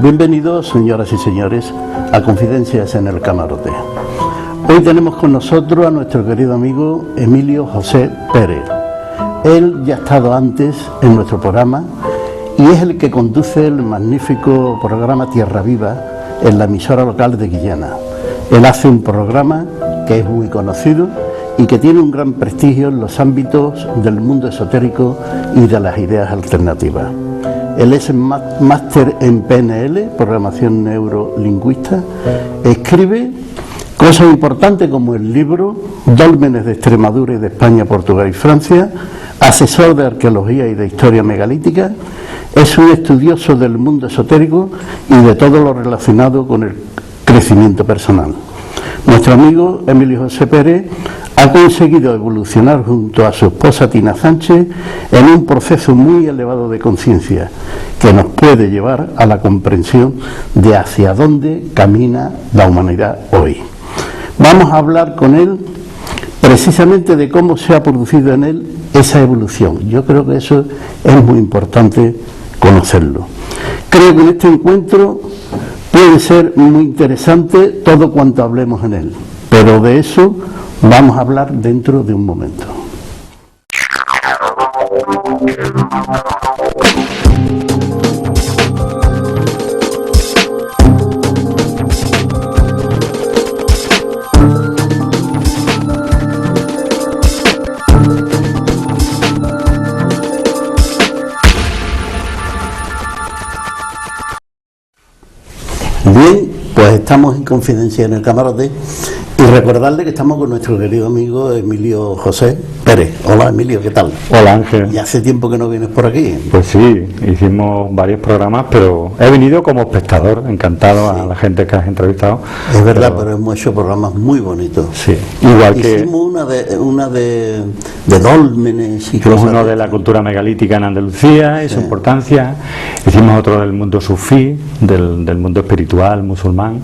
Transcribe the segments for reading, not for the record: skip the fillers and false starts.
Bienvenidos, señoras y señores, a Confidencias en el Camarote. Hoy tenemos con nosotros a nuestro querido amigo Emilio José Pérez. Él ya ha estado antes en nuestro programa y es el que conduce el magnífico programa Tierra Viva en la emisora local de Guillena. Él hace un programa que es muy conocido y que tiene un gran prestigio en los ámbitos del mundo esotérico y de las ideas alternativas. Él es máster en PNL, programación neurolingüista, escribe cosas importantes como el libro Dólmenes de Extremadura y de España, Portugal y Francia, asesor de arqueología y de historia megalítica, es un estudioso del mundo esotérico y de todo lo relacionado con el crecimiento personal. Nuestro amigo Emilio José Pérez ha conseguido evolucionar junto a su esposa Tina Sánchez en un proceso muy elevado de conciencia que nos puede llevar a la comprensión de hacia dónde camina la humanidad hoy. Vamos a hablar con él precisamente de cómo se ha producido en él esa evolución. Yo creo que eso es muy importante conocerlo. Creo que en este encuentro puede ser muy interesante todo cuanto hablemos en él, pero de eso vamos a hablar dentro de un momento. Bien, pues estamos en Confidencia en el Camarote y recordarle que estamos con nuestro querido amigo Emilio José Pérez. Hola Emilio, ¿qué tal? Hola Ángel. ¿Y hace tiempo que no vienes por aquí? Pues sí, hicimos varios programas, pero he venido como espectador, encantado a la gente que has entrevistado. Es verdad, pero hemos hecho programas muy bonitos. Sí, igual que... Hicimos una de dólmenes y hicimos cosas. Uno de la cultura megalítica en Andalucía y su importancia. Hicimos otro del mundo sufí, del mundo espiritual musulmán.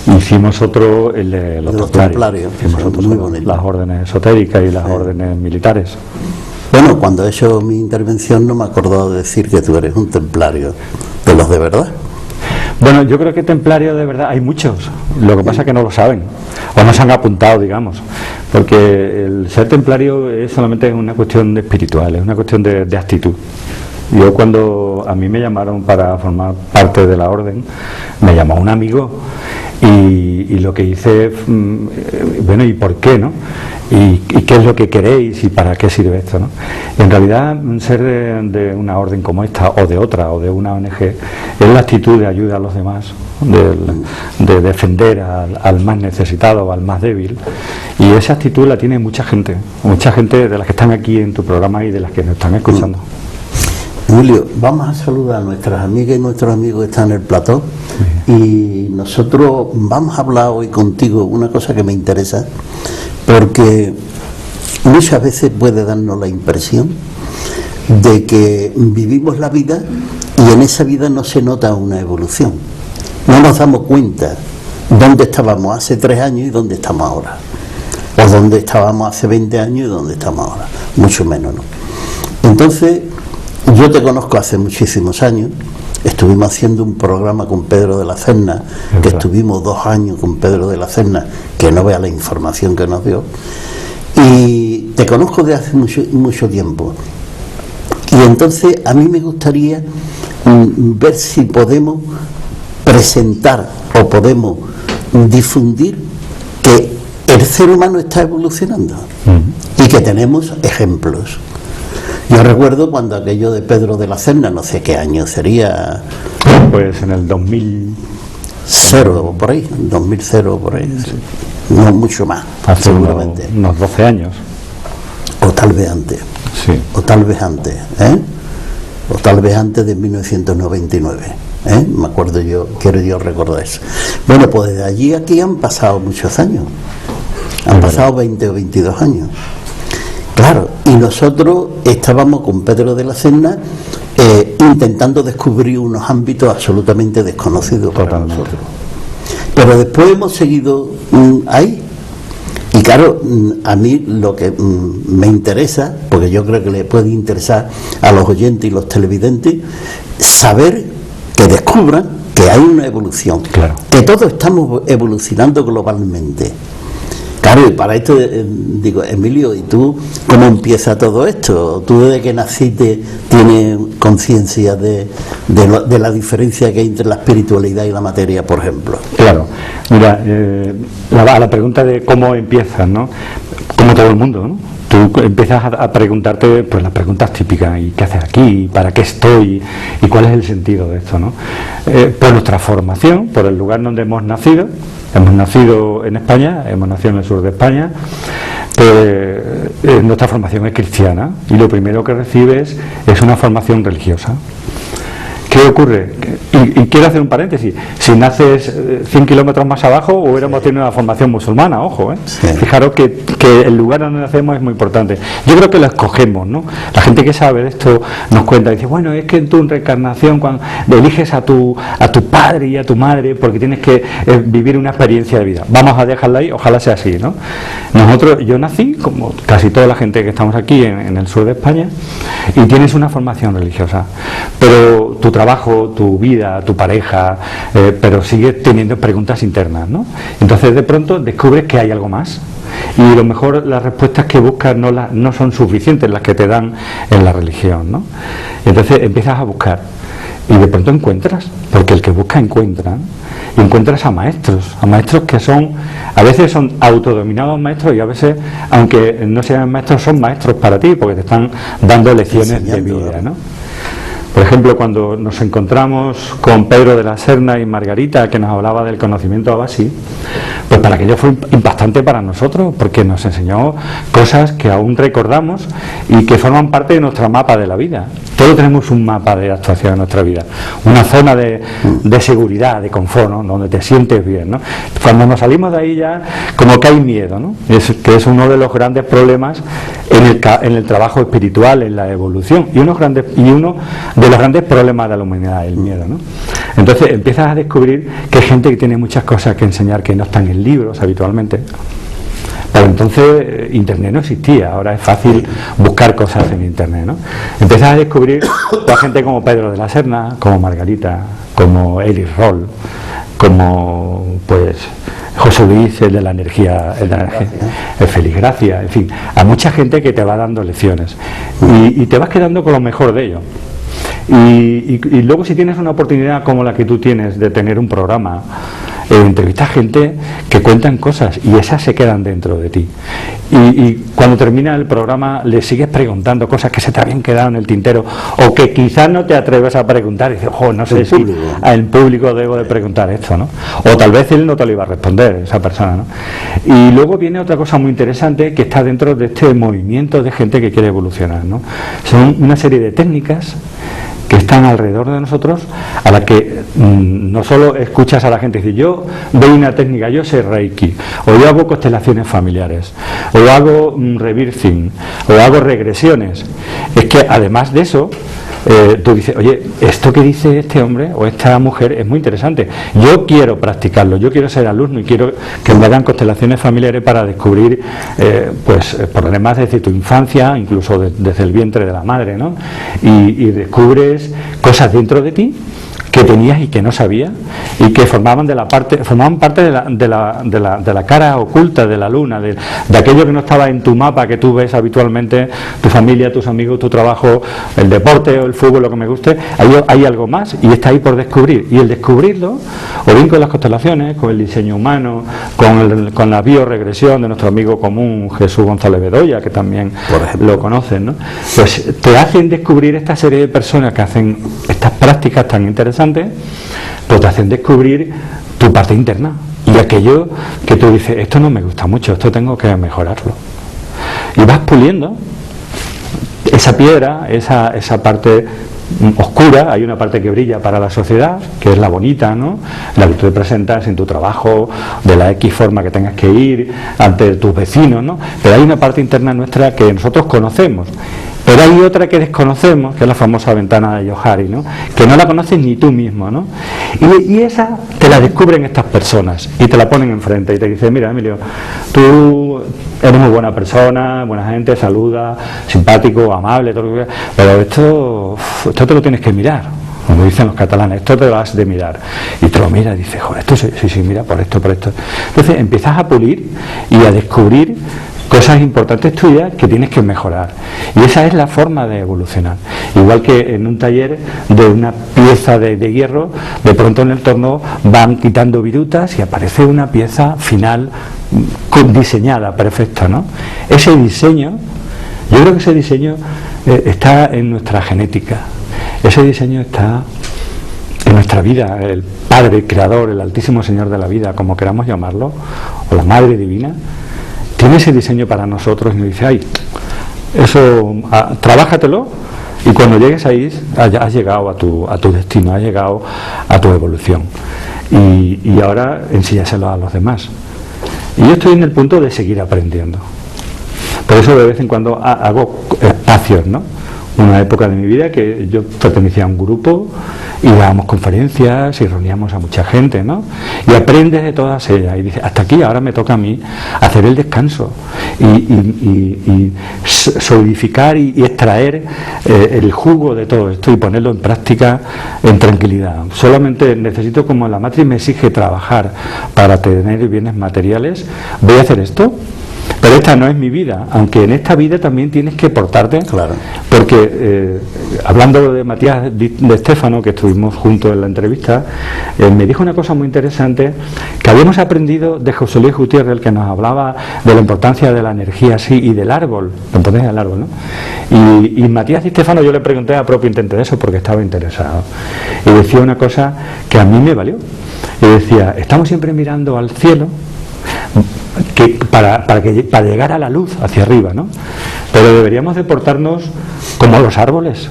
Hicimos otro, el de los templarios. Hicimos otro muy sobre las órdenes esotéricas y las órdenes militares. Bueno, cuando he hecho mi intervención no me he acordado de decir que tú eres un templario, de los de verdad. Bueno, yo creo que templarios de verdad hay muchos, lo que pasa es que no lo saben, o no se han apuntado, digamos, porque el ser templario es solamente una cuestión de espiritual, es una cuestión de actitud. Yo cuando a mí me llamaron para formar parte de la orden, me llamó un amigo y lo que hice, bueno, ¿y por qué, no? ¿Y qué es lo que queréis y para qué sirve esto, no? Y en realidad, ser de una orden como esta o de otra o de una ONG es la actitud de ayuda a los demás, de defender al más necesitado, al más débil, y esa actitud la tiene mucha gente de las que están aquí en tu programa y de las que nos están escuchando. Emilio, vamos a saludar a nuestras amigas y nuestros amigos que están en el plató y nosotros vamos a hablar hoy contigo una cosa que me interesa porque muchas veces puede darnos la impresión de que vivimos la vida y en esa vida no se nota una evolución, no nos damos cuenta dónde estábamos hace 3 años y dónde estamos ahora, o dónde estábamos hace 20 años y dónde estamos ahora, mucho menos, ¿no? Entonces, yo te conozco hace muchísimos años, estuvimos haciendo un programa con Pedro de la Serna, que estuvimos 2 años con Pedro de la Serna, que no vea la información que nos dio, y te conozco de hace mucho tiempo. Y entonces a mí me gustaría ver si podemos presentar o podemos difundir que el ser humano está evolucionando y que tenemos ejemplos. Yo recuerdo cuando aquello de Pedro de la Serna, no sé qué año sería. Pues en el 2000. 0 por ahí, 2000 por ahí. Sí. No mucho más, hace seguramente. Unos 12 años. O tal vez antes. Sí. O tal vez antes, O tal vez antes de 1999. Me acuerdo yo, quiero yo recordar eso. Bueno, pues de allí a aquí han pasado muchos años. Han pasado 20 o 22 años. Claro, y nosotros estábamos con Pedro de la Serna intentando descubrir unos ámbitos absolutamente desconocidos para nosotros. Pero después hemos seguido ahí. Y claro, a mí lo que me interesa, porque yo creo que le puede interesar a los oyentes y los televidentes, saber que descubran que hay una evolución, Claro. que todos estamos evolucionando globalmente. Claro, y para esto digo, Emilio, ¿y tú cómo empieza todo esto? ¿Tú desde que naciste tienes conciencia de la diferencia que hay entre la espiritualidad y la materia, por ejemplo? Claro, mira, a la pregunta de cómo empiezas, ¿no? Como todo el mundo, ¿no? Tú empiezas a preguntarte pues las preguntas típicas: ¿y qué haces aquí? ¿Para qué estoy? ¿Y cuál es el sentido de esto, no? Por nuestra formación, por el lugar donde hemos nacido. Hemos nacido en España, hemos nacido en el sur de España, pues nuestra formación es cristiana y lo primero que recibes es una formación religiosa. ¿Qué ocurre? Y quiero hacer un paréntesis: si naces 100 kilómetros más abajo, hubiéramos tenido una formación musulmana, ojo, ¿eh? Sí. Fijaros que el lugar donde nacemos es muy importante. Yo creo que lo escogemos, ¿no? La gente que sabe de esto nos cuenta, dice, bueno, es que en tu reencarnación, cuando eliges a tu padre y a tu madre, porque tienes que vivir una experiencia de vida. Vamos a dejarla ahí, ojalá sea así, ¿no? Yo nací, como casi toda la gente que estamos aquí en el sur de España, y tienes una formación religiosa, pero tu trabajo, tu vida, tu pareja, pero sigues teniendo preguntas internas, ¿no? Entonces de pronto descubres que hay algo más y a lo mejor las respuestas que buscas no son suficientes las que te dan en la religión, ¿no? Entonces empiezas a buscar y de pronto encuentras, porque el que busca encuentra, y encuentras a maestros que a veces son autodominados maestros y a veces, aunque no sean maestros, son maestros para ti porque te están dando lecciones de vida, ¿no? Por ejemplo, cuando nos encontramos con Pedro de la Serna y Margarita, que nos hablaba del conocimiento Abbasi, pues para aquello fue impactante para nosotros, porque nos enseñó cosas que aún recordamos y que forman parte de nuestro mapa de la vida. Todos tenemos un mapa de actuación en nuestra vida, una zona de seguridad, de confort, ¿no? Donde te sientes bien, ¿no? Cuando nos salimos de ahí ya como que hay miedo, ¿no? Que es uno de los grandes problemas en el trabajo espiritual, en la evolución, y uno de los grandes problemas de la humanidad, el miedo, ¿no? Entonces empiezas a descubrir que hay gente que tiene muchas cosas que enseñar que no están en libros habitualmente. Pero entonces Internet no existía, ahora es fácil buscar cosas en Internet, ¿no? Empiezas a descubrir a gente como Pedro de la Serna, como Margarita, como Erich Roll, como pues José Luis, el de la energía, el Félix Gracia, en fin, a mucha gente que te va dando lecciones y te vas quedando con lo mejor de ello. Y luego, si tienes una oportunidad como la que tú tienes de tener un programa, entrevistas a gente que cuentan cosas y esas se quedan dentro de ti, y cuando termina el programa le sigues preguntando cosas que se te habían quedado en el tintero o que quizás no te atreves a preguntar y dices, no sé si al público debo de preguntar esto, ¿no? O tal vez él no te lo iba a responder, esa persona, ¿no? Y luego viene otra cosa muy interesante que está dentro de este movimiento de gente que quiere evolucionar, ¿no? Son una serie de técnicas que están alrededor de nosotros, a la que no solo escuchas a la gente decir, yo doy una técnica, yo sé Reiki, o yo hago constelaciones familiares, o hago reversing, o hago regresiones. Es que además de eso, tú dices, oye, esto que dice este hombre o esta mujer es muy interesante, yo quiero practicarlo, yo quiero ser alumno y quiero que me hagan constelaciones familiares para descubrir pues problemas desde tu infancia, incluso desde el vientre de la madre, ¿no? Y descubres cosas dentro de ti que tenías y que no sabías y que formaban parte de la cara oculta de la luna, de aquello que no estaba en tu mapa, que tú ves habitualmente, tu familia, tus amigos, tu trabajo, el deporte o el fútbol, lo que me guste. Hay algo más y está ahí por descubrir, y el descubrirlo, o bien con las constelaciones, con el diseño humano, con la bioregresión de nuestro amigo común Jesús González Bedoya, que también lo conocen, ¿no? Pues te hacen descubrir esta serie de personas que hacen estas prácticas tan interesantes, pues te hacen descubrir tu parte interna y aquello que tú dices, esto no me gusta mucho, esto tengo que mejorarlo, y vas puliendo esa piedra, esa parte oscura. Hay una parte que brilla para la sociedad, que es la bonita, ¿no? La que tú te presentas en tu trabajo, de la X forma que tengas que ir ante tus vecinos, ¿no? Pero hay una parte interna nuestra que nosotros conocemos, pero hay otra que desconocemos, que es la famosa ventana de Johari, ¿no? Que no la conoces ni tú mismo, ¿no? Y esa te la descubren estas personas y te la ponen enfrente y te dicen, mira, Emilio, tú eres muy buena persona, buena gente, saluda, simpático, amable, todo lo que, pero esto te lo tienes que mirar. como dicen los catalanes, esto te lo has de mirar, y te lo miras y dices, joder, esto sí, mira, por esto. Entonces empiezas a pulir y a descubrir cosas importantes tuyas que tienes que mejorar, y esa es la forma de evolucionar. Igual que en un taller de una pieza de hierro, de pronto en el torno van quitando virutas y aparece una pieza final diseñada, perfecta, ¿no? Ese diseño, yo creo que ese diseño está en nuestra genética, ese diseño está en nuestra vida. El Padre Creador, el Altísimo Señor de la vida, como queramos llamarlo, o la Madre Divina, tiene ese diseño para nosotros y nos dice, ay, eso, trabájatelo, y cuando llegues ahí has llegado a tu destino, has llegado a tu evolución, y ahora enséñaselo a los demás. Y yo estoy en el punto de seguir aprendiendo. Por eso de vez en cuando hago espacios, ¿no? Una época de mi vida que yo pertenecía a un grupo y dábamos conferencias y reuníamos a mucha gente, ¿no? Y aprendes de todas ellas y dices, hasta aquí, ahora me toca a mí hacer el descanso y solidificar y extraer el jugo de todo esto y ponerlo en práctica en tranquilidad. Solamente necesito, como la matriz me exige trabajar para tener bienes materiales, voy a hacer esto. Pero esta no es mi vida, aunque en esta vida también tienes que portarte, claro. Porque hablando de Matías de Estéfano, que estuvimos juntos en la entrevista, me dijo una cosa muy interesante, que habíamos aprendido de José Luis Gutiérrez, el que nos hablaba de la importancia de la energía así y del árbol, la importancia del árbol, ¿no? Y Matías de Estéfano, yo le pregunté a propio intento de eso porque estaba interesado, y decía una cosa que a mí me valió, y decía, estamos siempre mirando al cielo, que para llegar a la luz hacia arriba, ¿no? Pero deberíamos de portarnos como los árboles.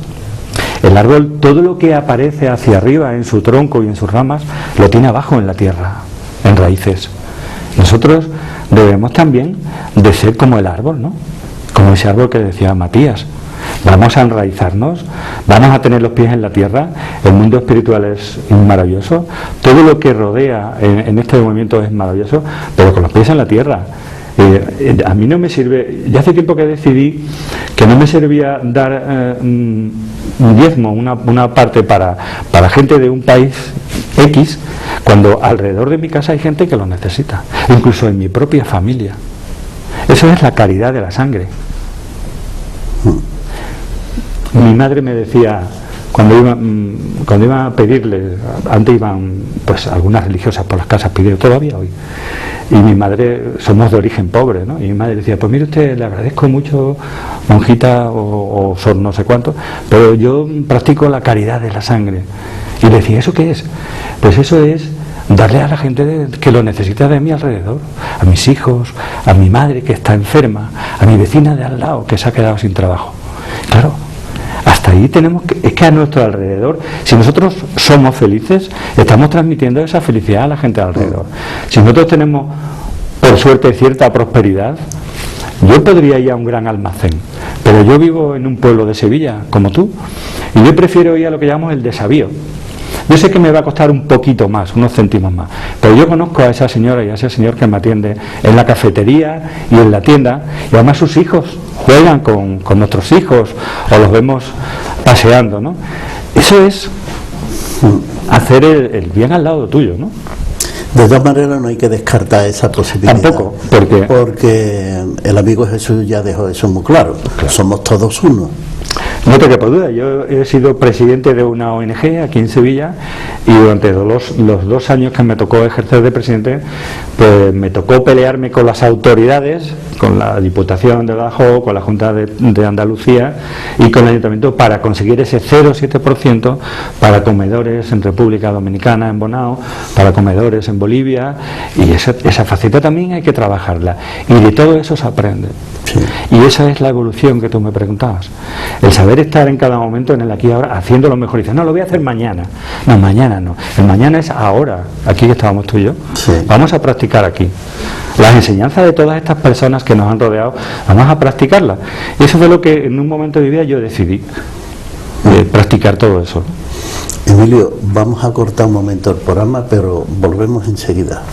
El árbol, todo lo que aparece hacia arriba en su tronco y en sus ramas, lo tiene abajo en la tierra, en raíces. Nosotros debemos también de ser como el árbol, ¿no? Como ese árbol que decía Matías. Vamos a enraizarnos, vamos a tener los pies en la tierra, el mundo espiritual es maravilloso, todo lo que rodea en este movimiento es maravilloso, pero con los pies en la tierra. A mí no me sirve, ya hace tiempo que decidí que no me servía dar un diezmo, una parte para gente de un país X, cuando alrededor de mi casa hay gente que lo necesita, incluso en mi propia familia. Eso es la caridad de la sangre. Mi madre me decía, cuando iba a pedirle, antes iban pues algunas religiosas por las casas pidiendo, todavía hoy, y mi madre, somos de origen pobre, ¿no? Y mi madre decía, pues mire usted, le agradezco mucho, monjita, o son no sé cuánto, pero yo practico la caridad de la sangre. Y le decía, ¿eso qué es? Pues eso es darle a la gente que lo necesita de mi alrededor, a mis hijos, a mi madre que está enferma, a mi vecina de al lado que se ha quedado sin trabajo. Claro, hasta ahí tenemos que, es que a nuestro alrededor, si nosotros somos felices, estamos transmitiendo esa felicidad a la gente alrededor. Si nosotros tenemos, por suerte, cierta prosperidad, yo podría ir a un gran almacén, pero yo vivo en un pueblo de Sevilla, como tú, y yo prefiero ir a lo que llamamos el desavío. Yo sé que me va a costar un poquito más, unos céntimos más, pero yo conozco a esa señora y a ese señor que me atiende en la cafetería y en la tienda, y además sus hijos juegan con nuestros hijos o los vemos paseando, ¿no? Eso es hacer el bien al lado tuyo, ¿no? De todas maneras no hay que descartar esa posibilidad. Tampoco, porque el amigo Jesús ya dejó eso muy claro. Somos todos uno. No te quepa duda, yo he sido presidente de una ONG aquí en Sevilla y durante los 2 años que me tocó ejercer de presidente, pues me tocó pelearme con las autoridades, con la Diputación de Badajoz, con la Junta de Andalucía y con el Ayuntamiento para conseguir ese 0,7% para comedores en República Dominicana, en Bonao, para comedores en Bolivia, y esa faceta también hay que trabajarla, y de todo eso se aprende. Sí. Y esa es la evolución que tú me preguntabas, el saber estar en cada momento en el aquí y ahora, haciendo lo mejor. Y dices, no, lo voy a hacer mañana. No, mañana no, el mañana es ahora, aquí que estábamos tú y yo. Sí. Vamos a practicar aquí las enseñanzas de todas estas personas que nos han rodeado, vamos a practicarlas. Y eso fue lo que en un momento de mi vida yo decidí, practicar todo eso. Emilio, vamos a cortar un momento el programa, pero volvemos enseguida.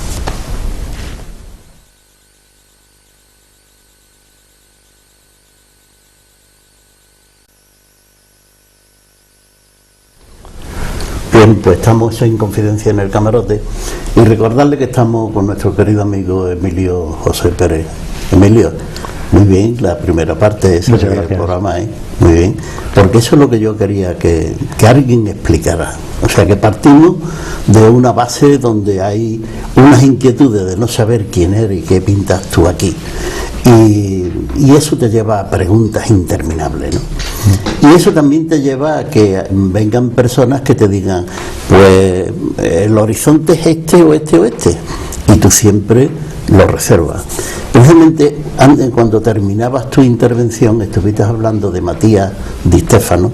Bien, pues estamos en Confidencia en el Camarote y recordarle que estamos con nuestro querido amigo Emilio José Pérez. Emilio, muy bien, la primera parte de ese programa, muy bien, porque eso es lo que yo quería que alguien explicara. O sea, que partimos de una base donde hay unas inquietudes de no saber quién eres y qué pintas tú aquí. Y eso te lleva a preguntas interminables, ¿no? Y eso también te lleva a que vengan personas que te digan, pues el horizonte es este o este o este, y tú siempre lo reservas. Precisamente antes, cuando terminabas tu intervención, estuviste hablando de Matías Di Stéfano.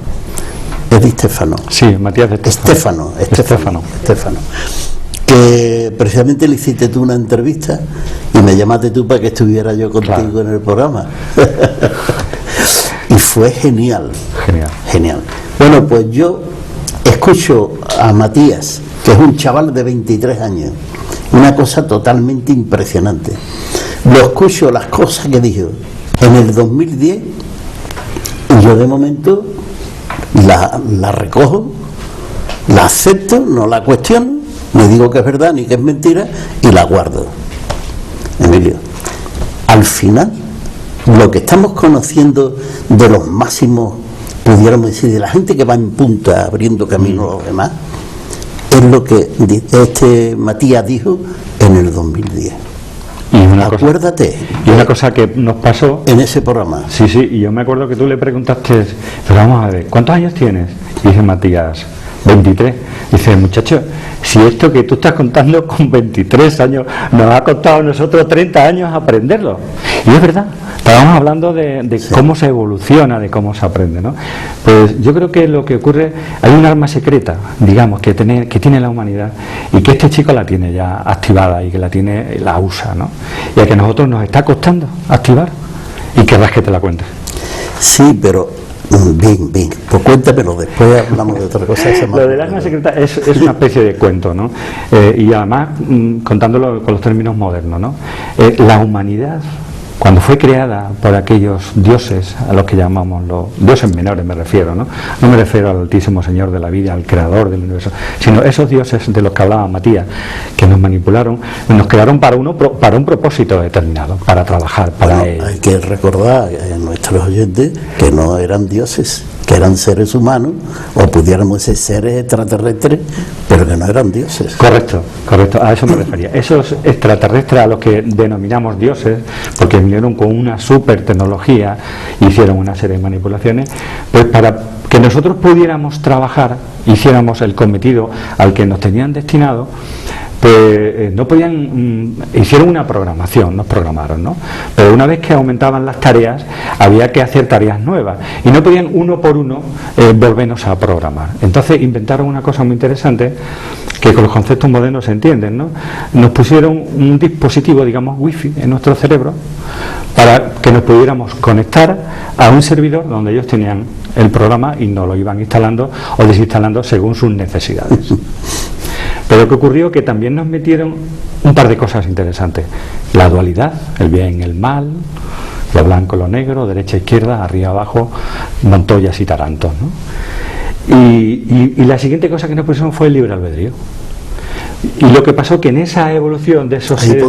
¿Es Di Stéfano? Sí, Matías Di Stéfano. Estéfano. Que precisamente le hiciste tú una entrevista y me llamaste tú para que estuviera yo contigo en el programa. Y fue genial. Bueno, pues yo escucho a Matías, que es un chaval de 23 años, una cosa totalmente impresionante. Lo escucho, las cosas que dijo en el 2010, y yo de momento la recojo, la acepto, no la cuestiono, ni digo que es verdad ni que es mentira, y la guardo. Emilio, al final, lo que estamos conociendo de los máximos, pudiéramos decir, de la gente que va en punta abriendo camino a los demás, es lo que este Matías dijo en el 2010. Acuérdate. Y una cosa que nos pasó en ese programa. Sí, y yo me acuerdo que tú le preguntaste, pero vamos a ver, ¿cuántos años tienes? Y dice Matías, 23. Dice, muchacho, si esto que tú estás contando con 23 años nos ha costado a nosotros 30 años aprenderlo. Y es verdad, estábamos hablando de cómo se evoluciona, de cómo se aprende, ¿no? Pues yo creo que lo que ocurre, hay un arma secreta, digamos, que tiene la humanidad y que este chico la tiene ya activada y que la usa, ¿no? Y a que a nosotros nos está costando activar y querrás que te la cuente. Sí, pero bien, pues cuéntamelo, después hablamos de otra cosa. Lo del arma secreta es una especie de cuento, ¿no? Y además contándolo con los términos modernos, ¿no? La humanidad, cuando fue creada por aquellos dioses, a los que llamamos los dioses menores, me refiero, ¿no? No me refiero al Altísimo Señor de la vida, al Creador del universo, sino esos dioses de los que hablaba Matías, que nos manipularon, nos crearon para un propósito determinado, para trabajar para ellos. Hay que recordar a nuestros oyentes que no eran dioses, que eran seres humanos, o pudiéramos ser seres extraterrestres, pero que no eran dioses. Correcto, a eso me refería. Esos extraterrestres a los que denominamos dioses, porque vinieron con una super tecnología, hicieron una serie de manipulaciones, pues para que nosotros pudiéramos trabajar, hiciéramos el cometido al que nos tenían destinado, pues no podían, hicieron una programación, nos programaron, ¿no? Pero una vez que aumentaban las tareas, había que hacer tareas nuevas y no podían uno por uno volvernos a programar. Entonces inventaron una cosa muy interesante que con los conceptos modernos se entienden, ¿no? Nos pusieron un dispositivo, digamos, wifi en nuestro cerebro para que nos pudiéramos conectar a un servidor donde ellos tenían el programa y nos lo iban instalando o desinstalando según sus necesidades. Pero que ocurrió que también nos metieron un par de cosas interesantes. La dualidad, el bien, el mal, lo blanco, lo negro, derecha, izquierda, arriba, abajo, Montoyas y Tarantos, ¿no? Y la siguiente cosa que nos pusieron fue el libre albedrío. Y lo que pasó que en esa evolución de esos seres...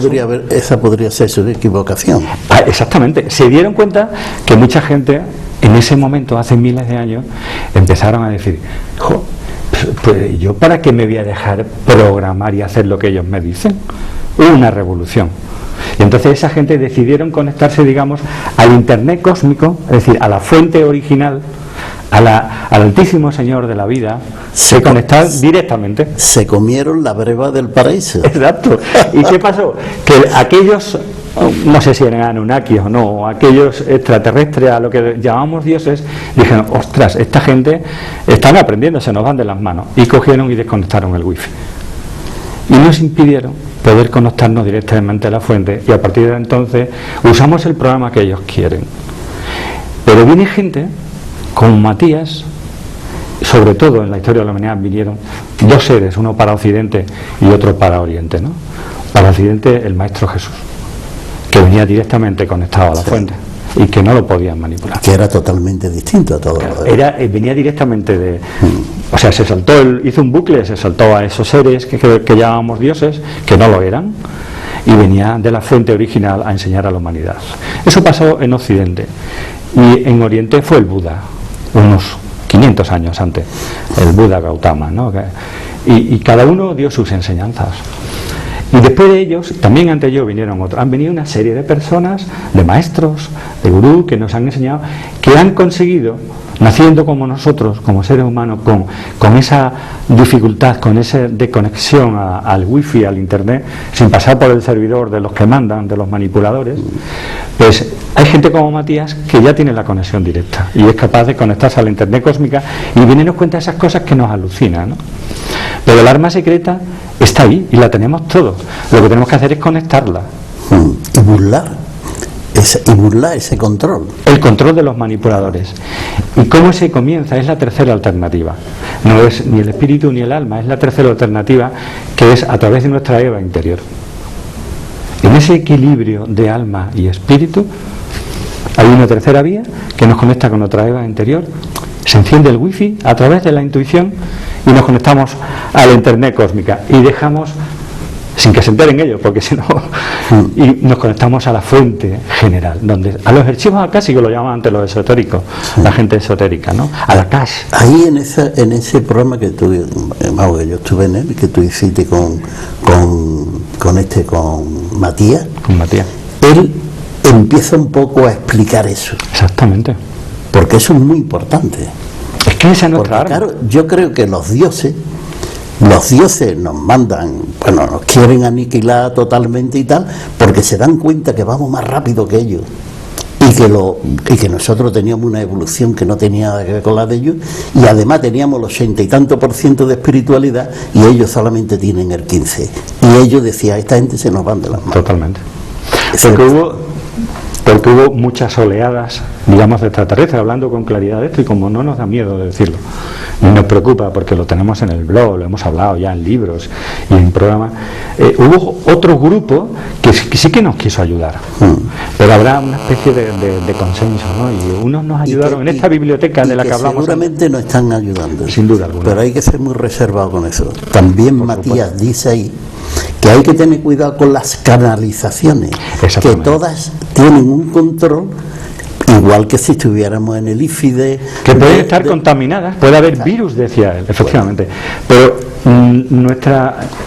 esa podría ser su equivocación. Exactamente. Se dieron cuenta que mucha gente, en ese momento, hace miles de años, empezaron a decir, pues yo para qué me voy a dejar programar y hacer lo que ellos me dicen. Hubo una revolución. Y entonces esa gente decidieron conectarse, digamos, al internet cósmico, es decir, a la fuente original, al Altísimo Señor de la vida, se conectaron directamente. Se comieron la breva del paraíso. Exacto. ¿Y qué pasó? Que aquellos, no sé si eran Anunnakis o no, aquellos extraterrestres, a lo que llamamos dioses, dijeron, ostras, esta gente están aprendiendo, se nos van de las manos, y cogieron y desconectaron el wifi y nos impidieron poder conectarnos directamente a la fuente, y a partir de entonces usamos el programa que ellos quieren. Pero viene gente como Matías, sobre todo en la historia de la humanidad vinieron dos seres, uno para Occidente y otro para Oriente, ¿no? Para Occidente el Maestro Jesús, que venía directamente conectado a la fuente, y que no lo podían manipular. Que era totalmente distinto a todo. Claro, venía directamente de... O sea, hizo un bucle, se saltó a esos seres que llamábamos dioses, que no lo eran, y venía de la fuente original a enseñar a la humanidad. Eso pasó en Occidente, y en Oriente fue el Buda, unos 500 años antes, el Buda Gautama, ¿no? Y cada uno dio sus enseñanzas. Y después de ellos, también ante ellos vinieron otros. Han venido una serie de personas, de maestros, de gurú, que nos han enseñado, que han conseguido, naciendo como nosotros, como seres humanos, con esa dificultad, con esa desconexión al wifi, al internet, sin pasar por el servidor de los que mandan, de los manipuladores, pues hay gente como Matías que ya tiene la conexión directa y es capaz de conectarse a la internet cósmica y viene y nos cuenta esas cosas que nos alucinan, ¿no? Pero el arma secreta está ahí y la tenemos todos. Lo que tenemos que hacer es conectarla. Y burlar ese control. El control de los manipuladores. ¿Y cómo se comienza? Es la tercera alternativa. No es ni el espíritu ni el alma, es la tercera alternativa, que es a través de nuestra Eva interior. En ese equilibrio de alma y espíritu hay una tercera vía que nos conecta con nuestra Eva interior. Se enciende el wifi a través de la intuición y nos conectamos a la internet cósmica y dejamos, sin que se enteren ellos, porque si no, y nos conectamos a la fuente general, donde a los archivos acásicos lo llaman antes los esotéricos, la gente esotérica, ¿no? A la cash. Ahí en ese programa que yo estuve en él, que tú hiciste con Matías. Con Matías. Él empieza un poco a explicar eso. Exactamente. Porque eso es muy importante. Es que esa es nuestra arma. Claro, yo creo que los dioses nos mandan, bueno, nos quieren aniquilar totalmente y tal, porque se dan cuenta que vamos más rápido que ellos y que nosotros teníamos una evolución que no tenía nada que ver con la de ellos, y además teníamos el 80 y tanto % de espiritualidad y ellos solamente tienen el 15%. Y ellos decían, esta gente se nos van de las manos. Totalmente. Porque hubo muchas oleadas, digamos, de extraterrestres, hablando con claridad de esto, y como no nos da miedo de decirlo, ni nos preocupa porque lo tenemos en el blog, lo hemos hablado ya en libros y en programas, hubo otro grupo que sí que nos quiso ayudar, pero habrá una especie de consenso, ¿no? Y unos nos ayudaron en esta biblioteca de la que hablamos. Seguramente nos están ayudando. Sin duda alguna. Pero hay que ser muy reservado con eso. También Matías dice ahí que hay que tener cuidado con las canalizaciones, que todas tienen un control, igual que si estuviéramos en el IFIDE. Que pueden estar contaminadas, puede haber virus, decía él, efectivamente. Pero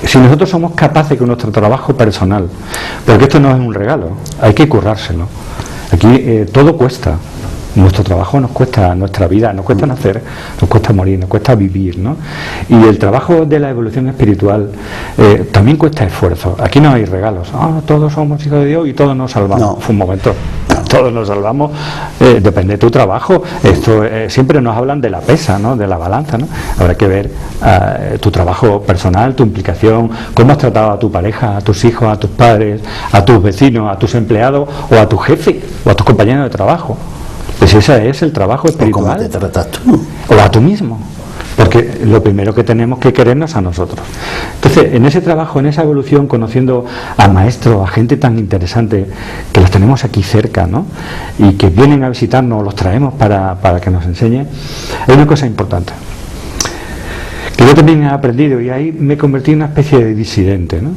si nosotros somos capaces con nuestro trabajo personal, porque esto no es un regalo, hay que currárselo. Aquí todo cuesta. Nuestro trabajo nos cuesta, nuestra vida nos cuesta nacer, nos cuesta morir, nos cuesta vivir, ¿no? Y el trabajo de la evolución espiritual también cuesta esfuerzo. Aquí no hay regalos. Todos somos hijos de Dios y todos nos salvamos. No. Fue un momento. Todos nos salvamos, depende de tu trabajo. Esto siempre nos hablan de la pesa, ¿no? De la balanza, ¿no? Habrá que ver tu trabajo personal, tu implicación, cómo has tratado a tu pareja, a tus hijos, a tus padres, a tus vecinos, a tus empleados o a tu jefe o a tus compañeros de trabajo. Pues ese es el trabajo espiritual. O cómo te tratas tú. O a tú mismo. Porque lo primero que tenemos que querernos a nosotros. Entonces, en ese trabajo, en esa evolución, conociendo a maestros, a gente tan interesante, que los tenemos aquí cerca, ¿no? Y que vienen a visitarnos, los traemos para que nos enseñen, hay una cosa importante. Que yo también he aprendido, y ahí me convertí en una especie de disidente, ¿no?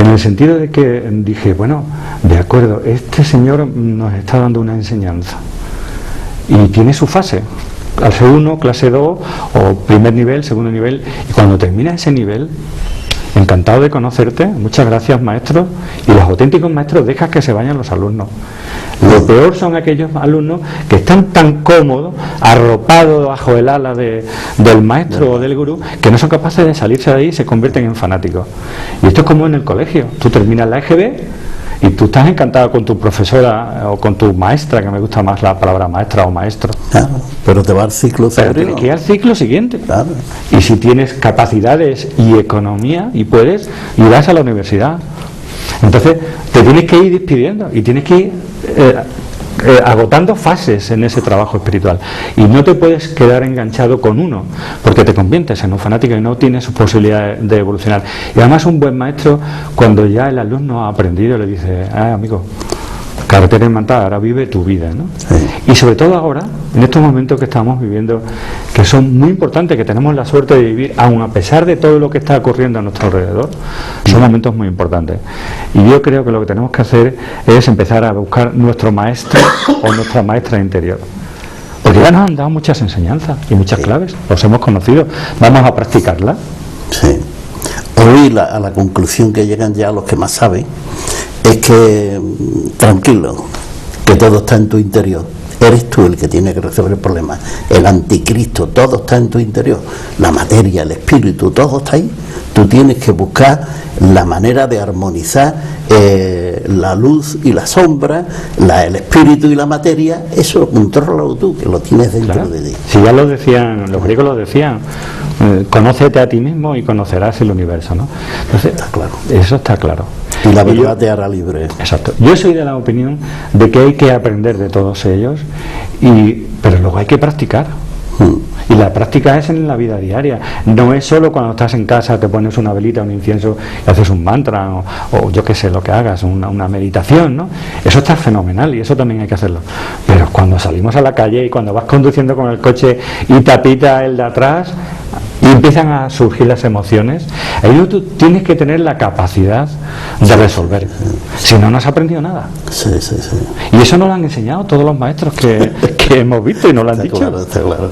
En el sentido de que dije, bueno, de acuerdo, este señor nos está dando una enseñanza. Y tiene su fase, clase 1, clase 2, o primer nivel, segundo nivel, y cuando termina ese nivel, encantado de conocerte, muchas gracias maestro, y los auténticos maestros dejan que se vayan los alumnos. Lo peor son aquellos alumnos que están tan cómodos, arropados bajo el ala del maestro o del gurú, que no son capaces de salirse de ahí y se convierten en fanáticos. Y esto es como en el colegio, tú terminas la EGB, y tú estás encantado con tu profesora o con tu maestra, que me gusta más la palabra maestra o maestro. Claro, pero te va al ciclo. Pero tienes que ir al ciclo siguiente. Claro. Y si tienes capacidades y economía y puedes, irás a la universidad. Entonces te tienes que ir despidiendo y tienes que ir agotando fases en ese trabajo espiritual, y no te puedes quedar enganchado con uno, porque te conviertes en un fanático y no tienes posibilidad de evolucionar. Y además un buen maestro, cuando ya el alumno ha aprendido, le dice, amigo, Carretera Imantada, ahora vive tu vida, ¿no? Sí. Y sobre todo ahora, en estos momentos que estamos viviendo, que son muy importantes, que tenemos la suerte de vivir, aun a pesar de todo lo que está ocurriendo a nuestro alrededor, son momentos muy importantes. Y yo creo que lo que tenemos que hacer es empezar a buscar nuestro maestro o nuestra maestra interior. Porque ya nos han dado muchas enseñanzas y muchas claves, los hemos conocido, vamos a practicarlas. Sí. Hoy a la conclusión que llegan ya los que más saben es que, tranquilo, que todo está en tu interior. Eres tú el que tiene que resolver el problema. El anticristo, todo está en tu interior. La materia, el espíritu, todo está ahí. Tú tienes que buscar la manera de armonizar la luz y la sombra, el espíritu y la materia. Eso contrólalo tú, que lo tienes dentro, claro, de ti. Si ya lo decían, los griegos lo decían, conócete a ti mismo y conocerás el universo, ¿no? Entonces, está claro. Eso está claro. Y la verdad te hará libre. Exacto. Yo soy de la opinión de que hay que aprender de todos ellos, pero luego hay que practicar. Y la práctica es en la vida diaria. No es solo cuando estás en casa, te pones una velita, un incienso y haces un mantra o yo qué sé, lo que hagas, una meditación, ¿no? Eso está fenomenal y eso también hay que hacerlo. Pero cuando salimos a la calle y cuando vas conduciendo con el coche y te apita el de atrás y empiezan a surgir las emociones, ahí tú tienes que tener la capacidad de resolver. Si no, no has aprendido nada. Sí, sí, sí. Y eso nos lo han enseñado todos los maestros que hemos visto y nos lo han dicho. Claro, está claro.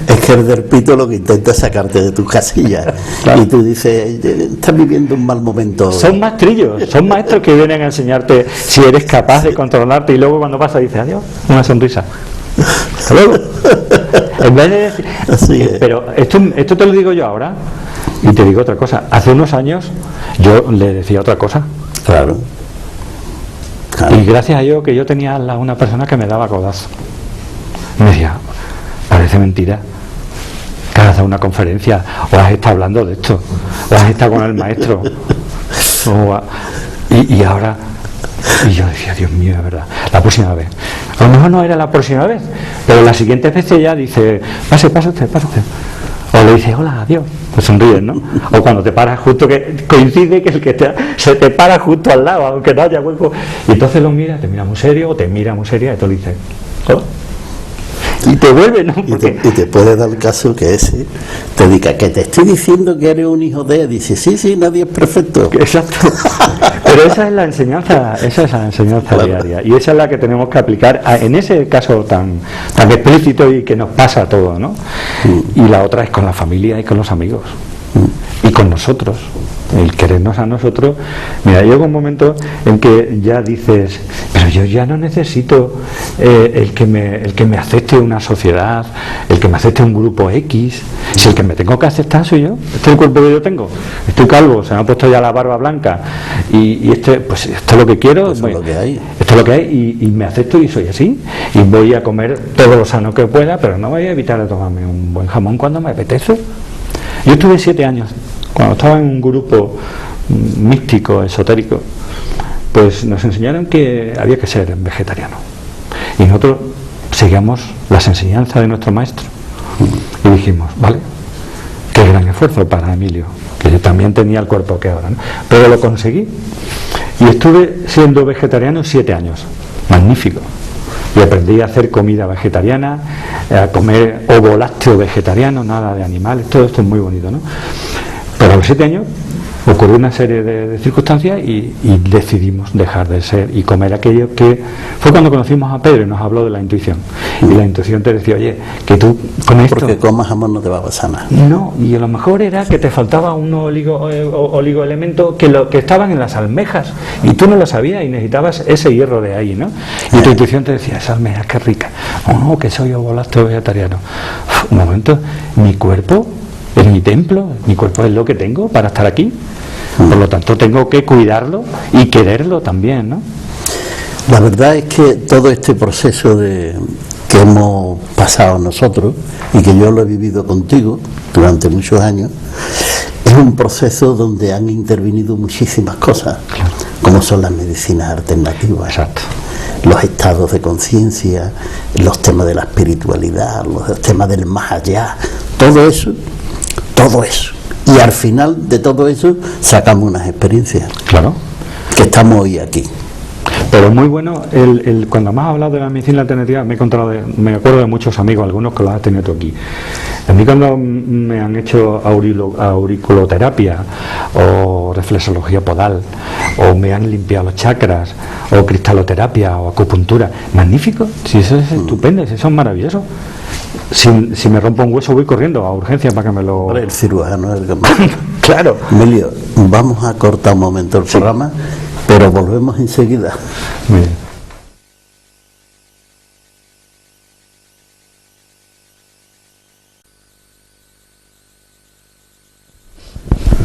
Es que el del pito lo que intenta es sacarte de tus casillas. Claro. Y tú dices, estás viviendo un mal momento. Son maestrillos, son maestros que vienen a enseñarte si eres capaz de controlarte y luego cuando pasa dices adiós, una sonrisa. Hasta luego. En vez de decir, pero esto te lo digo yo ahora y te digo otra cosa. Hace unos años yo le decía otra cosa. Claro. Y gracias a Dios que yo tenía una persona que me daba codazo. Me decía, parece mentira que has dado una conferencia o has estado hablando de esto o has estado con el maestro y ahora. Y yo decía, Dios mío, de verdad, la próxima vez. A lo mejor no era la próxima vez, pero las siguientes veces ya dice, pase usted. O le dice, hola, adiós, pues sonríes, ¿no? O cuando te paras justo, que coincide que el que se te para justo al lado, aunque no haya hueco. Y entonces lo mira, te mira muy serio, o te mira muy seria, y tú le dices, hola. Y te vuelve, ¿no? Porque... Y te puede dar el caso que ese te diga que te estoy diciendo que eres un hijo de... Dice, sí, nadie es perfecto. Exacto. Pero esa es la enseñanza, claro, diaria. Y esa es la que tenemos que aplicar en ese caso tan explícito y que nos pasa a todos, ¿no? Y la otra es con la familia y con los amigos. Y con nosotros. El querernos a nosotros. Mira, llega un momento en que ya dices, pero yo ya no necesito el que me acepte una sociedad, el que me acepte un grupo X. Si el que me tengo que aceptar soy yo. Este es el cuerpo que yo tengo. Estoy calvo, se me ha puesto ya la barba blanca y pues esto es lo que quiero. Esto es lo que hay. Esto es lo que hay y me acepto y soy así. Y voy a comer todo lo sano que pueda, pero no voy a evitar de tomarme un buen jamón cuando me apetece. Yo estuve 7 años. Cuando estaba en un grupo místico, esotérico, pues nos enseñaron que había que ser vegetariano. Y nosotros seguíamos las enseñanzas de nuestro maestro. Y dijimos, vale, qué gran esfuerzo para Emilio, que yo también tenía el cuerpo que ahora, ¿no? Pero lo conseguí. Y estuve siendo vegetariano 7 años. Magnífico. Y aprendí a hacer comida vegetariana, a comer ovo lácteo vegetariano, nada de animales, todo esto es muy bonito, ¿no? Pero a los 7 años ocurrió una serie de circunstancias y decidimos dejar de ser y comer aquello que fue cuando conocimos a Pedro y nos habló de la intuición. Y la intuición te decía, oye, que tú con esto... Porque comas jamón no te va a pasar nada. No, y a lo mejor era que te faltaba un oligoelemento que estaban en las almejas y tú no lo sabías y necesitabas ese hierro de ahí, ¿no? Y tu intuición te decía, esa almeja, qué rica. No, que soy ovo-lácteo vegetariano. Un momento, mi cuerpo... es mi templo, mi cuerpo es lo que tengo para estar aquí, por lo tanto tengo que cuidarlo y quererlo también, ¿no? La verdad es que todo este proceso que hemos pasado nosotros y que yo lo he vivido contigo durante muchos años es un proceso donde han intervenido muchísimas cosas, claro, como son las medicinas alternativas. Exacto. Los estados de conciencia, los temas de la espiritualidad, los temas del más allá, todo eso. Y al final de todo eso sacamos unas experiencias. Claro. Que estamos hoy aquí. Pero muy bueno, cuando me has hablado de la medicina alternativa, me acuerdo de muchos amigos, algunos que los has tenido tú aquí. A mí cuando me han hecho auriculoterapia o reflexología podal, o me han limpiado los chakras, o cristaloterapia o acupuntura, magnífico, si eso es estupendo, si eso es maravilloso. Si me rompo un hueso voy corriendo a urgencias para que me lo... El cirujano es el que Claro. Emilio, vamos a cortar un momento el programa, pero volvemos enseguida. Muy bien.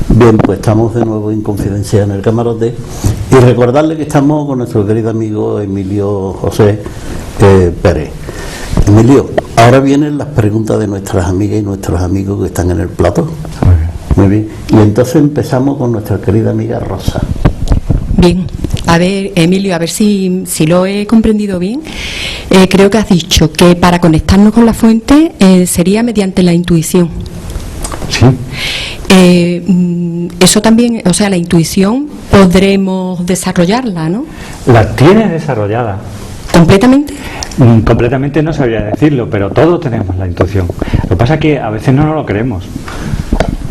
Bien, pues estamos de nuevo en Confidencia en el Camarote y recordarle que estamos con nuestro querido amigo Emilio José Pérez. Emilio, ahora vienen las preguntas de nuestras amigas y nuestros amigos que están en el plató. Muy bien. Muy bien. Y entonces empezamos con nuestra querida amiga Rosa. Bien, a ver, Emilio, a ver si lo he comprendido bien. Creo que has dicho que para conectarnos con la fuente sería mediante la intuición. Sí. Eso también, o sea, la intuición podremos desarrollarla, ¿no? La tienes desarrollada. ¿Completamente? Completamente no sabría decirlo, pero todos tenemos la intuición. Lo que pasa es que a veces no nos lo creemos.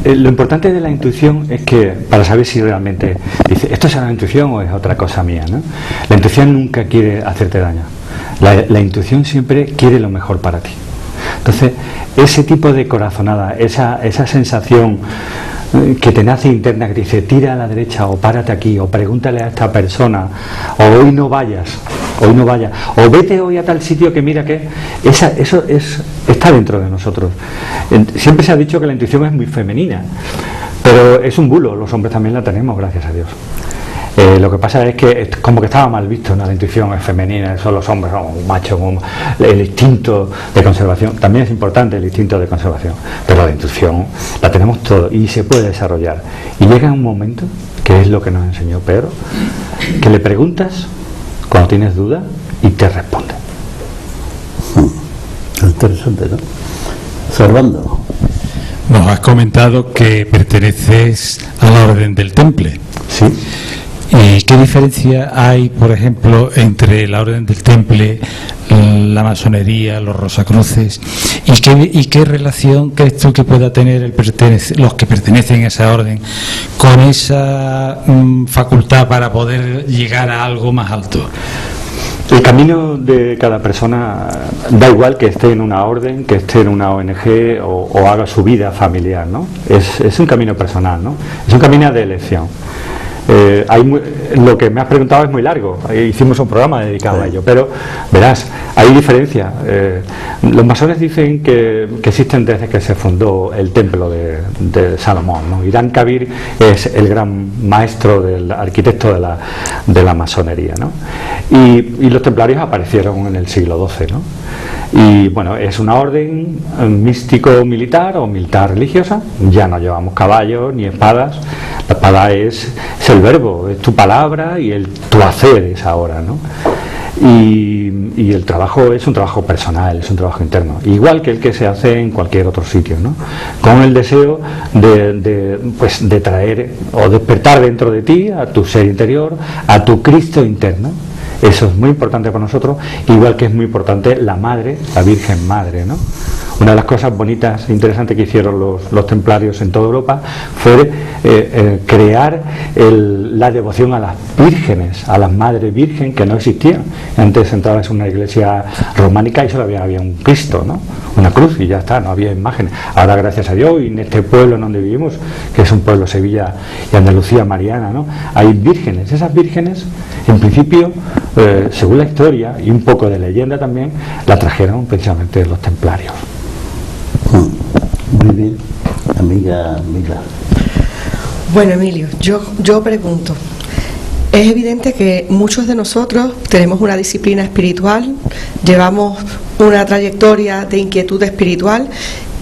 Lo importante de la intuición es que, para saber si realmente dice, esto es una intuición o es otra cosa mía, ¿no? La intuición nunca quiere hacerte daño. La intuición siempre quiere lo mejor para ti. Entonces, ese tipo de corazonada, esa sensación que te nace interna, que te dice, tira a la derecha, o párate aquí, o pregúntale a esta persona, o hoy no vayas, o vete hoy a tal sitio que mira que eso está dentro de nosotros. Siempre se ha dicho que la intuición es muy femenina, pero es un bulo, los hombres también la tenemos, gracias a Dios. Lo que pasa es que como que estaba mal visto, ¿no? La intuición es femenina, son los hombres, son un macho, el instinto de conservación, también es importante el instinto de conservación, pero la intuición la tenemos todo y se puede desarrollar. Y llega un momento, que es lo que nos enseñó Pedro, que le preguntas cuando tienes duda y te responde. Interesante, ¿no? Servando. Nos has comentado que perteneces a la Orden del Temple. Sí. ¿Y qué diferencia hay, por ejemplo, entre la Orden del Temple, la masonería, los rosacruces? ¿Y qué relación crees tú que pueda tener los que pertenecen a esa orden con esa facultad para poder llegar a algo más alto? El camino de cada persona, da igual que esté en una orden, que esté en una ONG o haga su vida familiar, ¿no? Es un camino personal, ¿no? Es un camino de elección. Lo que me has preguntado es muy largo, hicimos un programa dedicado a ello, pero verás, hay diferencia. Los masones dicen que existen desde que se fundó el templo de Salomón, ¿no? Irán Kabir es el gran maestro, del arquitecto de la masonería, ¿no? Y los templarios aparecieron en el siglo XII, ¿no? Y bueno, es una orden místico-militar o militar-religiosa. Ya no llevamos caballos ni espadas. La espada es el verbo, es tu palabra y tu hacer es ahora, ¿no? Y el trabajo es un trabajo personal, es un trabajo interno, igual que el que se hace en cualquier otro sitio, ¿no? Con el deseo de traer o despertar dentro de ti a tu ser interior, a tu Cristo interno. Eso es muy importante para nosotros, igual que es muy importante la Madre, la Virgen Madre, ¿no? Una de las cosas bonitas e interesantes que hicieron los templarios en toda Europa fue crear la devoción a las vírgenes, a las madres virgen, que no existían. Antes entrabas en una iglesia románica y solo había un Cristo, ¿no? Una cruz y ya está, no había imágenes. Ahora, gracias a Dios, y en este pueblo en donde vivimos, que es un pueblo Sevilla y Andalucía mariana, ¿no? Hay vírgenes. Esas vírgenes, en principio, según la historia y un poco de leyenda también, la trajeron precisamente los templarios. Muy bien, amiga Mila. Bueno, Emilio, yo pregunto, es evidente que muchos de nosotros tenemos una disciplina espiritual, llevamos una trayectoria de inquietud espiritual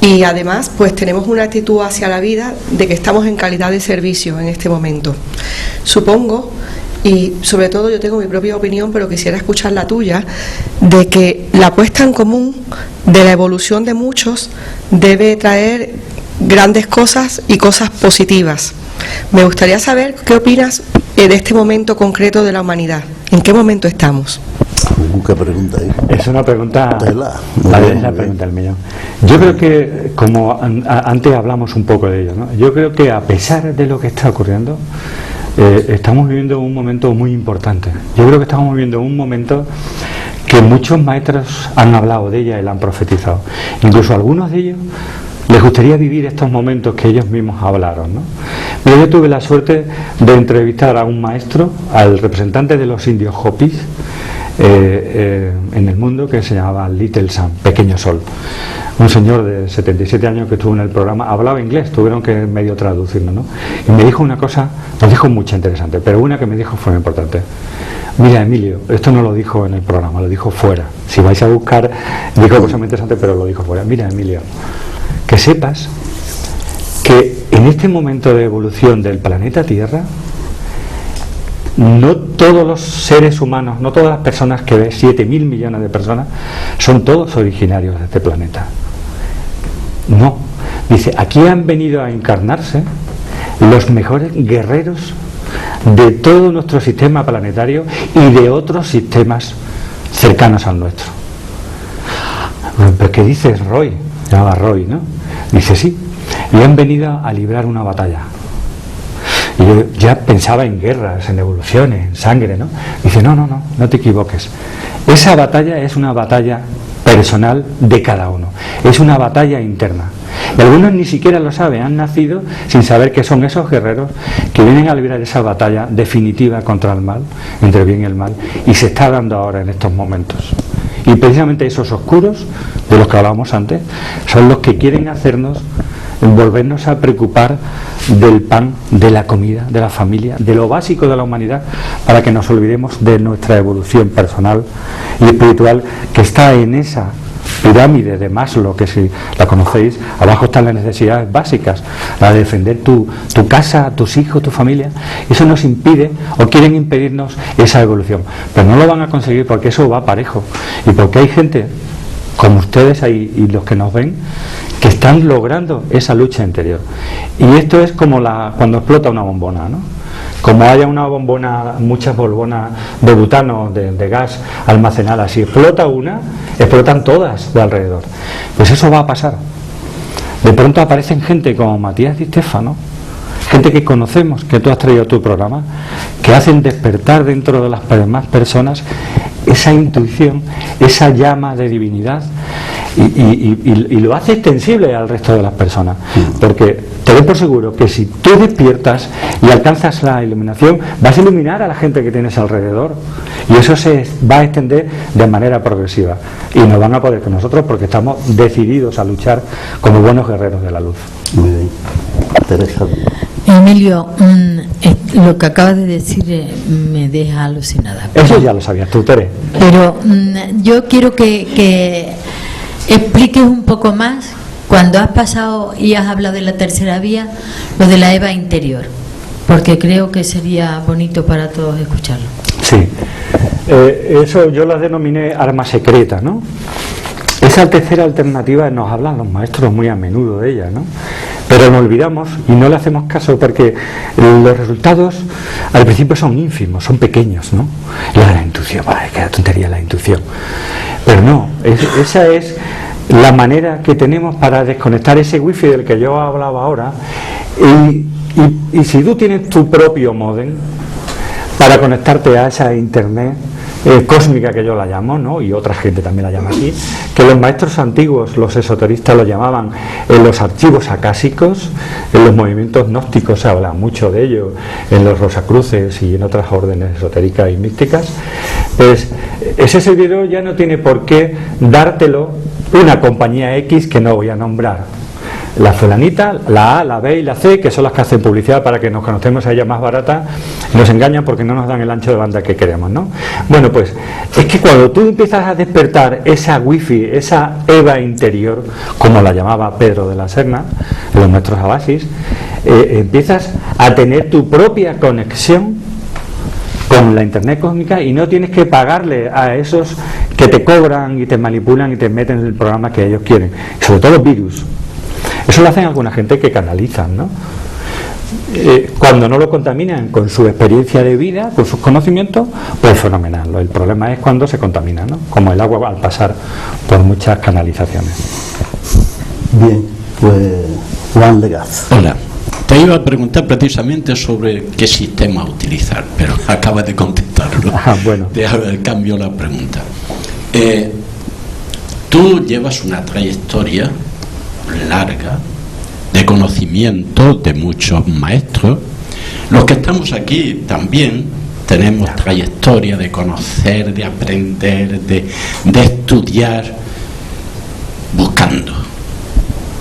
y además pues tenemos una actitud hacia la vida de que estamos en calidad de servicio en este momento. Supongo, y sobre todo yo tengo mi propia opinión, pero quisiera escuchar la tuya, de que la puesta en común de la evolución de muchos debe traer grandes cosas y cosas positivas. Me gustaría saber qué opinas de este momento concreto de la humanidad ¿En qué momento estamos? ¿Qué pregunta ahí? Es una pregunta, Tela. es la pregunta del millón. Yo creo que, como antes hablamos un poco de ello, ¿no? Yo creo que a pesar de lo que está ocurriendo, estamos viviendo un momento muy importante. Yo creo que estamos viviendo un momento que muchos maestros han hablado de ella y la han profetizado. Incluso algunos de ellos les gustaría vivir estos momentos que ellos mismos hablaron, ¿no? Pero yo tuve la suerte de entrevistar a un maestro, al representante de los indios Hopis en el mundo, que se llamaba Little Sun, Pequeño Sol. Un señor de 77 años que estuvo en el programa, hablaba inglés, tuvieron que medio traducirlo, ¿no? Y me dijo una cosa, nos dijo mucha interesante, pero una que me dijo fue muy importante. Mira, Emilio, esto no lo dijo en el programa, lo dijo fuera. Si vais a buscar, dijo cosas muy interesantes, pero lo dijo fuera. Mira, Emilio, que sepas que en este momento de evolución del planeta Tierra, no todos los seres humanos, no todas las personas que ves, 7.000 millones de personas, son todos originarios de este planeta. No. Dice, aquí han venido a encarnarse los mejores guerreros de todo nuestro sistema planetario y de otros sistemas cercanos al nuestro. ¿Pero qué dices, Roy? Se llamaba Roy, ¿no? Dice, sí, y han venido a librar una batalla. Y yo ya pensaba en guerras, en evoluciones, en sangre, ¿no? Dice, no te equivoques. Esa batalla es una batalla personal de cada uno. Es una batalla interna. Y algunos ni siquiera lo saben, han nacido sin saber que son esos guerreros que vienen a librar esa batalla definitiva contra el mal, entre el bien y el mal, y se está dando ahora en estos momentos. Y precisamente esos oscuros, de los que hablábamos antes, son los que quieren hacernos volvernos a preocupar del pan, de la comida, de la familia, de lo básico de la humanidad, para que nos olvidemos de nuestra evolución personal y espiritual, que está en esa pirámide de Maslow, que si la conocéis, abajo están las necesidades básicas, la de defender tu casa, tus hijos, tu familia. Eso nos impide, o quieren impedirnos, esa evolución, pero no lo van a conseguir, porque eso va parejo, y porque hay gente como ustedes ahí y los que nos ven, que están logrando esa lucha interior. Y esto es como cuando explota una bombona, ¿no? Como haya una bombona, muchas bombonas de butano, de gas almacenadas, si explota una, explotan todas de alrededor. Pues eso va a pasar. De pronto aparecen gente como Matías Di Stefano, gente que conocemos, que tú has traído a tu programa, que hacen despertar dentro de las demás personas esa intuición, esa llama de divinidad, y lo hace extensible al resto de las personas, porque te doy por seguro que si tú despiertas y alcanzas la iluminación, vas a iluminar a la gente que tienes alrededor, y eso se va a extender de manera progresiva, y no van a poder con nosotros, porque estamos decididos a luchar como buenos guerreros de la luz. Muy bien. Teresa. Emilio, lo que acabas de decir me deja alucinada. Eso ya lo sabías tú, Tere. Pero yo quiero que expliques un poco más, cuando has pasado y has hablado de la tercera vía, lo de la Eva interior, porque creo que sería bonito para todos escucharlo. Sí, eso yo la denominé arma secreta, ¿no? Esa tercera alternativa nos hablan los maestros muy a menudo de ella, ¿no? Pero nos olvidamos y no le hacemos caso, porque los resultados al principio son ínfimos, son pequeños, ¿no? La intuición, ¡ay, qué tontería la intuición! Pero no, esa es la manera que tenemos para desconectar ese wifi del que yo hablaba ahora, y si tú tienes tu propio módem para conectarte a esa internet cósmica, que yo la llamo, ¿no? Y otra gente también la llama así, que los maestros antiguos, los esoteristas, lo llamaban los archivos acásicos. En los movimientos gnósticos se habla mucho de ello, en los rosacruces y en otras órdenes esotéricas y místicas. Pues ese servidor ya no tiene por qué dártelo una compañía X que no voy a nombrar. La fulanita, la A, la B y la C, que son las que hacen publicidad para que nos conozcamos a ella más barata, nos engañan porque no nos dan el ancho de banda que queremos, ¿no? Bueno, pues es que cuando tú empiezas a despertar esa wifi, esa Eva interior, como la llamaba Pedro de la Serna, los nuestros abasis, empiezas a tener tu propia conexión con la internet cósmica, y no tienes que pagarle a esos que te cobran y te manipulan y te meten en el programa que ellos quieren, sobre todo virus. Eso lo hacen alguna gente que canalizan, ¿no? cuando no lo contaminan con su experiencia de vida, con sus conocimientos, pues fenomenal. El problema es cuando se contamina, ¿no? Como el agua al pasar por muchas canalizaciones. Bien, pues Juan Legaz. Hola, te iba a preguntar precisamente sobre qué sistema utilizar, pero acabas de contestarlo. Bueno. Cambio la pregunta. Tú llevas una trayectoria larga de conocimiento de muchos maestros. Los que estamos aquí también tenemos trayectoria de conocer, de aprender, de estudiar, buscando.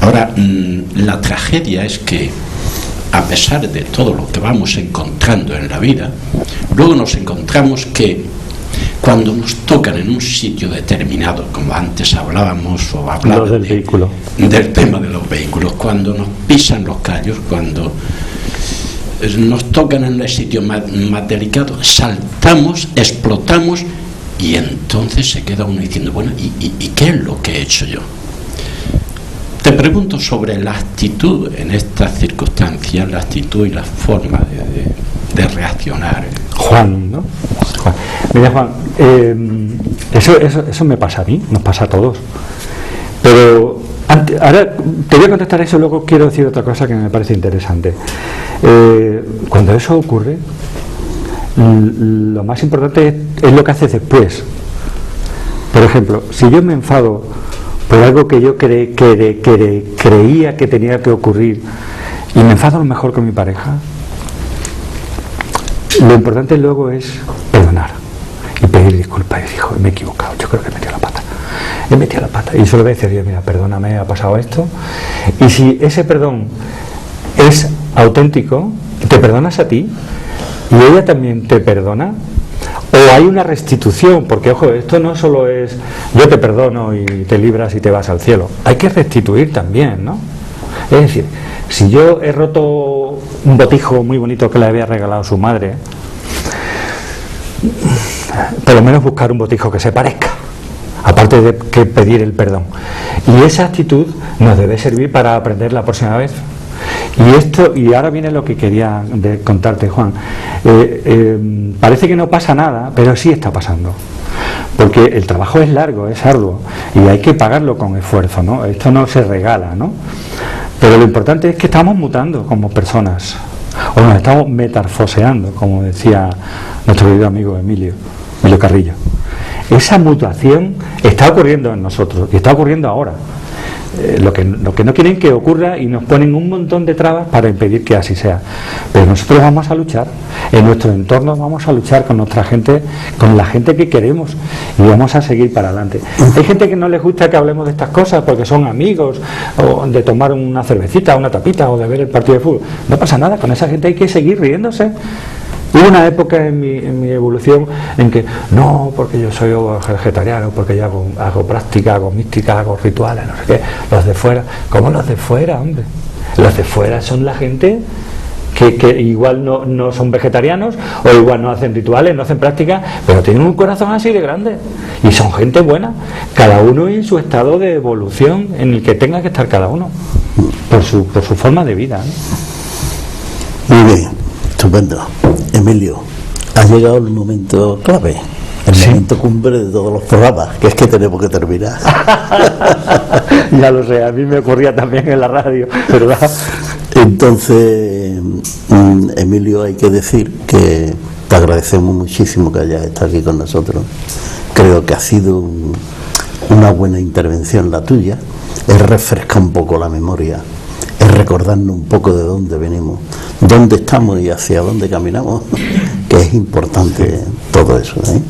Ahora, la tragedia es que, a pesar de todo lo que vamos encontrando en la vida, luego nos encontramos que cuando nos tocan en un sitio determinado, como antes hablábamos o hablaba del vehículo, del tema de los vehículos, cuando nos pisan los callos, cuando nos tocan en el sitio más delicado, saltamos, explotamos, y entonces se queda uno diciendo, bueno, ¿y qué es lo que he hecho yo? Te pregunto sobre la actitud en estas circunstancias, la actitud y la forma de reaccionar. Juan, ¿no? Juan. Mira, Juan, eso me pasa a mí, nos pasa a todos. Pero ahora te voy a contestar eso, luego quiero decir otra cosa que me parece interesante. Cuando eso ocurre, lo más importante es lo que haces después. Por ejemplo, si yo me enfado por algo que yo creía que tenía que ocurrir y me enfado a lo mejor con mi pareja, lo importante luego es perdonar y pedir disculpas y decir, me he equivocado, yo creo que he metido la pata y solo voy a decir, mira, perdóname, ha pasado esto. Y si ese perdón es auténtico, te perdonas a ti y ella también te perdona, o hay una restitución, porque ojo, esto no solo es yo te perdono y te libras y te vas al cielo, hay que restituir también, ¿no? Es decir, si yo he roto un botijo muy bonito que le había regalado su madre, por lo menos buscar un botijo que se parezca, aparte de que pedir el perdón. Y esa actitud nos debe servir para aprender la próxima vez. Y ahora viene lo que quería contarte, Juan. Parece que no pasa nada, pero sí está pasando. Porque el trabajo es largo, es arduo, y hay que pagarlo con esfuerzo, ¿no? Esto no se regala, ¿no? Pero lo importante es que estamos mutando como personas, o nos estamos metamorfoseando, como decía nuestro querido amigo Emilio Carrillo. Esa mutación está ocurriendo en nosotros, y está ocurriendo ahora. Lo que no quieren que ocurra, y nos ponen un montón de trabas para impedir que así sea. Pero nosotros vamos a luchar, en nuestro entorno vamos a luchar con nuestra gente, con la gente que queremos, y vamos a seguir para adelante. Hay gente que no les gusta que hablemos de estas cosas porque son amigos, o de tomar una cervecita, una tapita, o de ver el partido de fútbol. No pasa nada, con esa gente hay que seguir riéndose. Hubo una época en mi evolución en que no, porque yo soy vegetariano, porque yo hago práctica, hago mística, hago rituales, no sé qué. Los de fuera, ¿cómo los de fuera, hombre? Los de fuera son la gente que igual no son vegetarianos, o igual no hacen rituales, no hacen práctica, pero tienen un corazón así de grande y son gente buena, cada uno en su estado de evolución en el que tenga que estar cada uno, por su forma de vida, ¿no? Muy bien, estupendo. Emilio, ha llegado el momento clave, el momento cumbre de todos los programas, que es que tenemos que terminar. Ya lo sé, a mí me ocurría también en la radio, ¿verdad? Entonces, Emilio, hay que decir que te agradecemos muchísimo que hayas estado aquí con nosotros. Creo que ha sido una buena intervención la tuya, es refrescar un poco la memoria, es recordarnos un poco de dónde venimos, dónde estamos y hacia dónde caminamos, que es importante todo eso, ¿eh?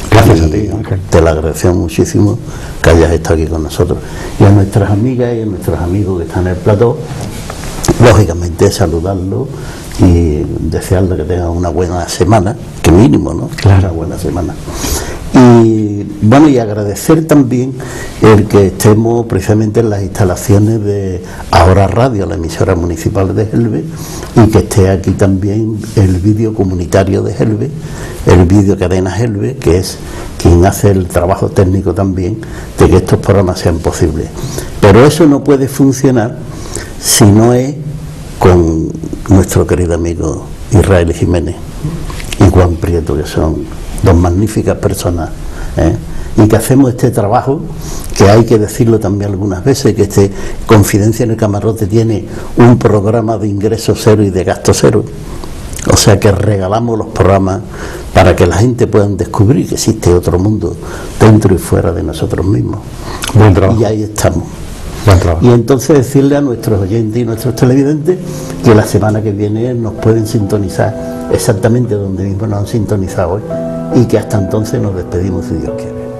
Gracias a ti, Ángel. Te lo agradecemos muchísimo que hayas estado aquí con nosotros. Y a nuestras amigas y a nuestros amigos que están en el plató, lógicamente saludarlos y desearles que tengan una buena semana, que mínimo, ¿no? Claro. Una buena semana. Y bueno, y agradecer también el que estemos precisamente en las instalaciones de Ahora Radio, la emisora municipal de Gelbe, y que esté aquí también el vídeo comunitario de Gelbe, el vídeo Cadena Gelbe, que es quien hace el trabajo técnico también de que estos programas sean posibles. Pero eso no puede funcionar si no es con nuestro querido amigo Israel Jiménez y Juan Prieto, que son dos magníficas personas, y que hacemos este trabajo, que hay que decirlo también algunas veces, que Confidencia en el Camarote tiene un programa de ingreso cero y de gasto cero. O sea que regalamos los programas para que la gente pueda descubrir que existe otro mundo dentro y fuera de nosotros mismos. Buen trabajo. Y ahí estamos. Buen trabajo. Y entonces decirle a nuestros oyentes y nuestros televidentes que la semana que viene nos pueden sintonizar exactamente donde mismo nos han sintonizado hoy, y que hasta entonces nos despedimos si Dios quiere.